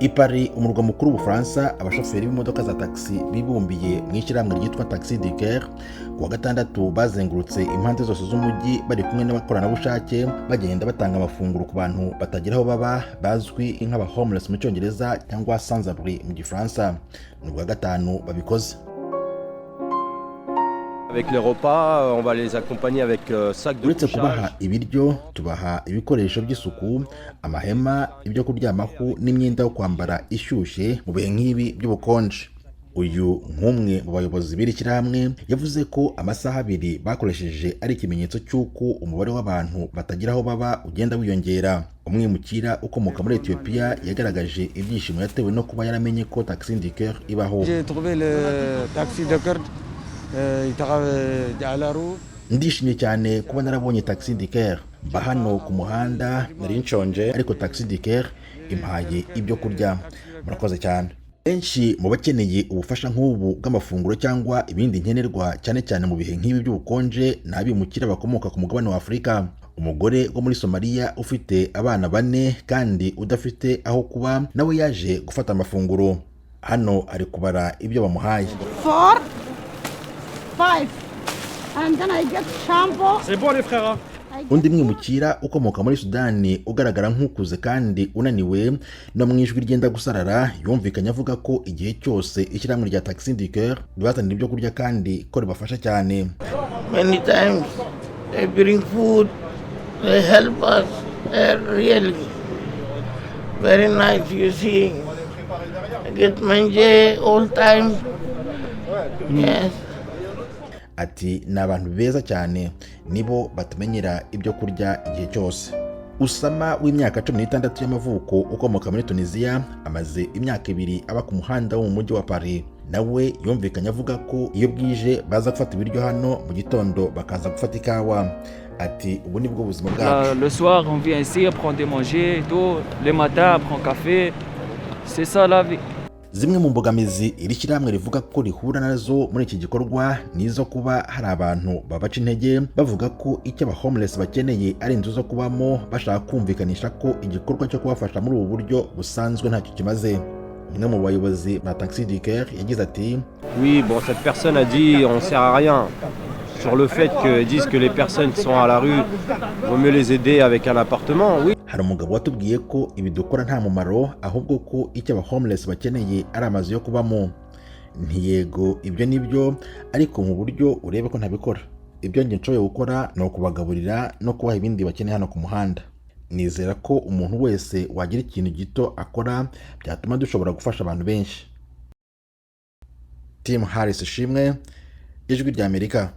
I Paris, umurwa mukuru w'Ubufaransa, abashoferi b'imodoka za taxi bibumbiye mu ishyirahamwe ryitwa Taxi du Coeur kuwa gatandatu bazengurutse impande zose z'umujyi bari kumwe n'abakoranabushake bagenda batanga amafunguro ku bantu batagira aho baba bazwi nk'aba homeless mu cyongereza cyangwa sans abri mu gifaransa. Ni ubwa gatanu babikoze. Avec les repas, on va les accompagner avec sac de uretse couchage. kubaha ibiryo, tubaha ibikoresho by'isuku, amahema, ibyo kuryamaho n'imyenda yo kwambara ishyushye mu bihe nk'ibi by'ubukonje. Uyu nk'umwe mu bayobozi b'iri shyirahamwe yavuze ko amasaha abiri bakoresheje ari ikimenyetso cy'uko umubare w'abantu batagira aho baba ugenda wiyongera. Umwimukira ukomoka muri Ethiopia yagaragaje ibyishimo yatewe no kuba yaramenye ko Taxi du Coeur ibaho. J'ai trouvé le taxi de Coeur à la rue. Ndishimye cyane kuba narabonye Taxi du Coeur. Mba hano ku muhanda, nari nshonje ariko Taxi du Coeur impaye ibyo kurya. Murakoze cyane. Benshi mu bakeneye ubufasha nk'ubu bw'amafunguro cyangwa ibindi nkenerwa cyane cyane mu bihe nk'ibi by'ubukonje n'abimukira bakomoka ku mugabane wa Afurika. Umugore wo muri Somalia ufite abana 4 kandi udafite aho kuba nawe yaje gufata amafunguro. Hano ari kubara ibyo bamuhaye. 4, 5, and then I get shampoo. C'est bon les frères. Undi mwimukira ukomoka muri Sudani ugaragara nk'ukuze kandi unaniwe no mu ijwi ryenda gusarara yumvikanye avuga ko igihe cyose ishyirahamwe rya Taxi du Coeur ribazanira ibyo kurya kandi ko ribafasha cyane. Many times they bring food, they help us, really very nice. You see, I get manje all time. Yes. Ati ni abantu beza cyane nibo batumenyera ibyo kurya igihe cyose. Usama w'imyaka 16 y'amavuko ukomoka muri Tunisia amaze imyaka 2 aba ku muhanda wo mu mujyi wa Paris. Nawe yumvikanye avuga ko iyo bwije baza gufata ibiryo hano mu gitondo bakaza gufata ikawa. Ati ubu nibwo buzima bwacu. Le soir on vient ici prendre des manger et tout, le matin on prend café. C'est ça la vie. Zimwe mu mbogamizi iri shyirahamwe rivuga ko rihura nazo muri iki gikorwa nizo kuba hari abantu babaca intege bavuga ko icyo aba homeless bakeneye ari inzu zo kubamo, bashaka kumvikanisha ko igikorwa cyo kubafasha muri ubu buryo busanzwe ntacyo kimaze. Umwe mu bayobozi ba Taxi du Coeur yagize ati: Oui, bon, cette personne a dit on sert à rien. Sur le fait qu'ils disent que les personnes qui sont à la rue, vaut mieux les aider avec un appartement, oui. Hari umugabo watubwiye ko ibi dukora nta mumaro ahubwo ko icyo aba homeless bakeneye ari amazu yo kubamo. Ntiyego ibyo nibyo ariko mu buryo urebe ko ntabikora. Ibyo nge nshoboye gukora ni ukubagaburira no kubaha ibindi bakeneye hano ku muhanda. Nizera ko umuntu wese wagira ikintu gito akora byatuma dushobora gufasha abantu benshi. Tim Harris Shimwe, Ijwi ry'Amerika.